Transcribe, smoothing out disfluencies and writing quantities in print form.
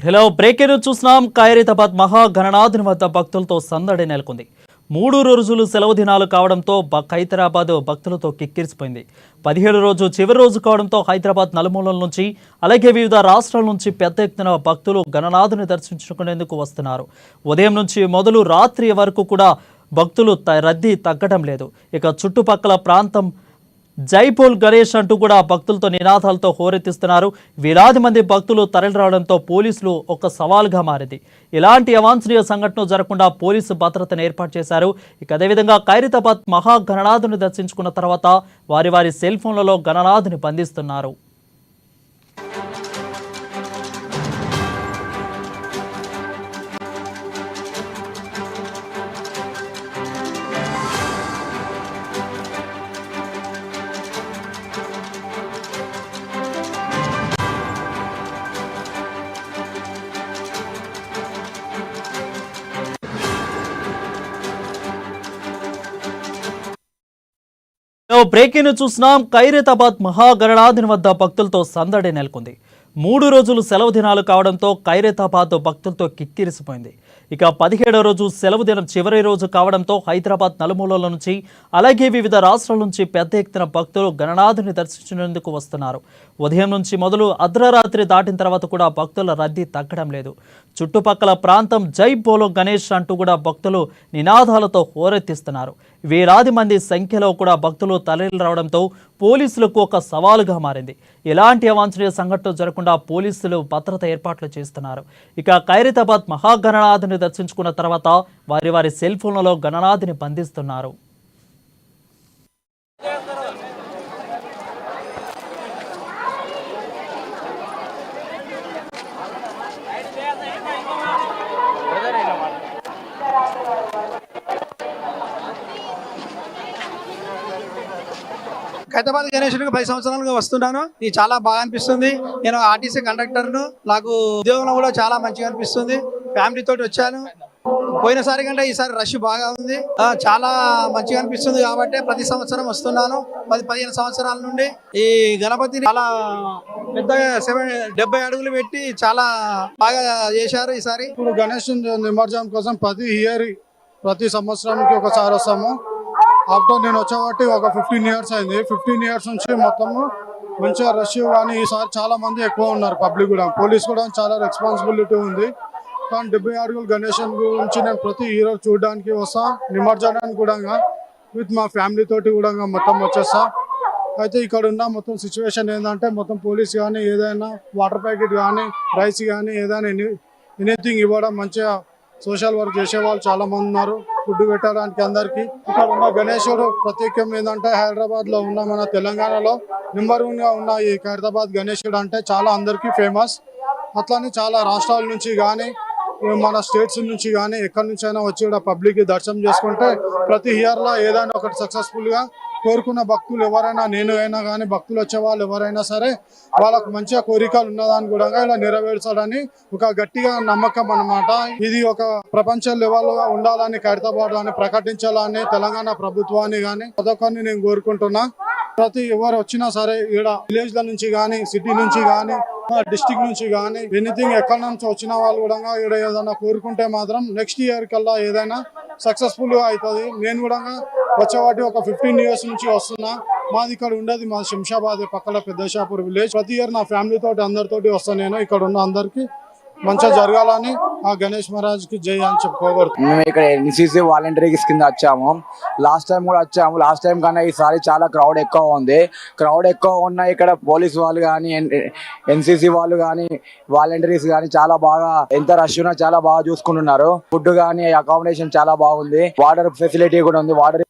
Hello breaking news చూస్తున్నాం. ఖైరతాబాద్ మహాగణనాథుని వద్ద భక్తులతో సందడి నెలకొంది. 3 రోజులు సెలవు దినాలు కావడంతో హైదరాబాద్ భక్తులతో కిక్కిరిసిపోయింది. 17 రోజు చివరి రోజు కావడంతో హైదరాబాద్ నలుమూలల నుంచి అలాగే వివిధ రాష్ట్రాల నుంచి పెద్ద ఎత్తున భక్తులు గణనాథుని దర్శించుకునేందుకు వస్తున్నారు. ఉదయం నుంచి మొదలు రాత్రి వరకు కూడా భక్తులు రద్దీ తగ్గడం లేదు. ఇక చుట్టుపక్కల ప్రాంతం జైపోల్ గణేష్ అంటూ కూడా భక్తులతో నినాదాలతో హోరెత్తిస్తున్నారు. వేలాది మంది భక్తులు తరలిరావడంతో పోలీసులు ఒక సవాల్గా మారింది. ఇలాంటి అవాంఛనీయ సంఘటనలు జరగకుండా పోలీసు భద్రతను ఏర్పాటు చేశారు. ఇక అదేవిధంగా ఖైరతాబాద్ మహాగణనాథుని దర్శించుకున్న తర్వాత వారి సెల్ ఫోన్లలో గణనాథుని బంధిస్తున్నారు. బ్రేకింగ్ చూస్తున్నాం. ఖైరతాబాద్ మహాగణనాథుని వద్ద భక్తులతో సందడి నెలకొంది. 3 రోజులు సెలవు దినాలు కావడంతో ఖైరతాబాద్ భక్తులతో కిక్కిరిసిపోయింది. ఇక 17వ రోజు సెలవు దినం చివరి రోజు కావడంతో హైదరాబాద్ నలుమూలల నుంచి అలాగే వివిధ రాష్ట్రాల నుంచి పెద్ద ఎత్తున భక్తులు గణనాథుని దర్శించేందుకు వస్తున్నారు. ఉదయం నుంచి మొదలు అర్ధరాత్రి దాటిన తర్వాత కూడా భక్తుల రద్దీ తగ్గడం లేదు. చుట్టుపక్కల ప్రాంతం జై బోలో గణేష్ అంటూ కూడా భక్తులు నినాదాలతో హోరెత్తిస్తున్నారు. వేలాది మంది సంఖ్యలో కూడా భక్తులు తరలి రావడంతో పోలీసులకు ఒక సవాలుగా మారింది. ఎలాంటి అవాంఛనీయ సంఘటనలు జరగకుండా పోలీసులు భద్రత ఏర్పాట్లు చేస్తున్నారు. ఇక ఖైరతాబాద్ మహాగణనాథుని దర్శించుకున్న తర్వాత వారి సెల్ ఫోన్లలో గణనాథుని బంధిస్తున్నారు. ఖైరతాబాద్ గణేశుడికి 10 సంవత్సరాలుగా వస్తున్నాను. ఇది చాలా బాగా అనిపిస్తుంది. నేను ఆర్టీసీ కండక్టర్ను. నాకు ఉద్యోగంలో కూడా చాలా మంచిగా అనిపిస్తుంది. ఫ్యామిలీ తోటి వచ్చాను. పోయినసారి కంటే ఈసారి రష్ బాగా ఉంది. చాలా మంచిగా అనిపిస్తుంది కాబట్టి ప్రతి సంవత్సరం వస్తున్నాను. 10-15 సంవత్సరాల నుండి ఈ గణపతిని చాలా పెద్దగా 70 అడుగులు పెట్టి చాలా బాగా చేశారు. ఈసారి ఇప్పుడు గణేష్ నిమజ్జనం కోసం ప్రతి సంవత్సరానికి ఒకసారి వస్తాము. ఆఫ్టర్ నేను వచ్చేవాటి ఒక 15 ఇయర్స్ అయింది. 15 ఇయర్స్ నుంచి మొత్తము మంచిగా రష్. కానీ ఈసారి చాలా మంది ఎక్కువ ఉన్నారు. పబ్లిక్ కూడా, పోలీస్ కూడా చాలా రెస్పాన్సిబిలిటీ ఉంది. కానీ 70 అడుగుల గణేష్ గురించి నేను ప్రతి ఇయర్ చూడడానికి వస్తా. నిమజ్జనానికి కూడా విత్ మా ఫ్యామిలీ తోటి కూడా మొత్తం వచ్చేస్తా. అయితే ఇక్కడ ఉన్న మొత్తం సిచ్యువేషన్ ఏంటంటే మొత్తం పోలీస్ కానీ ఏదైనా వాటర్ ప్యాకెట్ కానీ రైస్ కానీ ఏదైనా ఎనీథింగ్ ఇవ్వడం, మంచిగా సోషల్ వర్క్ చేసే వాళ్ళు చాలా మంది ఉన్నారు. ఫుడ్ పెట్టడానికి అందరికి. ఇక్కడ ఉన్న గణేశుడు ప్రత్యేకం ఏంటంటే హైదరాబాద్ లో ఉన్న మన తెలంగాణలో నెంబర్ 1 గా ఉన్న ఈ ఖైరతాబాద్ గణేశుడు అంటే చాలా అందరికి ఫేమస్. అట్లానే చాలా రాష్ట్రాల నుంచి కానీ మన స్టేట్స్ నుంచి కానీ ఎక్కడి నుంచి అయినా వచ్చి కూడా పబ్లిక్ దర్శనం చేసుకుంటే ప్రతి ఇయర్ లో ఏదైనా ఒకటి సక్సెస్ఫుల్ గా కోరుకున్న భక్తులు ఎవరైనా, నేను అయినా కానీ భక్తులు వచ్చే వాళ్ళు ఎవరైనా సరే వాళ్ళకు మంచిగా కోరికలు ఉన్నదాన్ని కూడా ఇలా నెరవేర్చాలని ఒక గట్టిగా నమ్మకం అన్నమాట. ఇది ఒక ప్రపంచ లెవెల్ గా ఉండాలని ఖైరతాబాద్ అని ప్రకటించాలని తెలంగాణ ప్రభుత్వాన్ని కానీ అదొకరిని నేను కోరుకుంటున్నా. ప్రతి ఎవరు వచ్చినా సరే ఇక్కడ విలేజ్ ల నుంచి కానీ సిటీ నుంచి కానీ డిస్టిక్ నుంచి కానీ ఎనీథింగ్ ఎక్కడి నుంచి వచ్చిన వాళ్ళు కూడా ఇక్కడ ఏదైనా కోరుకుంటే మాత్రం నెక్స్ట్ ఇయర్ కల్లా ఏదైనా సక్సెస్ఫుల్ గా అవుతుంది. నేను కూడా వచ్చేవాటి ఒక 15 ఇయర్స్ నుంచి వస్తున్నా. మాది ఇక్కడ ఉండేది మా శంషాబాద్ పక్కల పెద్దషాపూర్ విలేజ్. ప్రతి ఇయర్ నా ఫ్యామిలీ తోటి అందరితోటి వస్తాను. నేను ఇక్కడ ఉన్న అందరికి మంచిగా జరగాలని ఆ గణేష్ మహారాజ్ కి జై అని చెప్పుకోగలుగుతాం. మేము ఇక్కడ ఎన్సీసీ వాలంటీర్స్ కింద వచ్చాము. లాస్ట్ టైం కూడా వచ్చాము. లాస్ట్ టైం కన్నా ఈసారి చాలా క్రౌడ్ ఎక్కువ ఉంది. క్రౌడ్ ఎక్కువ ఉన్న ఇక్కడ పోలీస్ వాళ్ళు కానీ ఎన్సీసీ వాళ్ళు కానీ వాలంటీర్స్ కానీ చాలా బాగా, ఎంత రష్ ఉన్నా చాలా బాగా చూసుకుంటున్నారు. ఫుడ్ కానీ అకామిడేషన్ చాలా బాగుంది. వాటర్ ఫెసిలిటీ కూడా ఉంది. వాటర్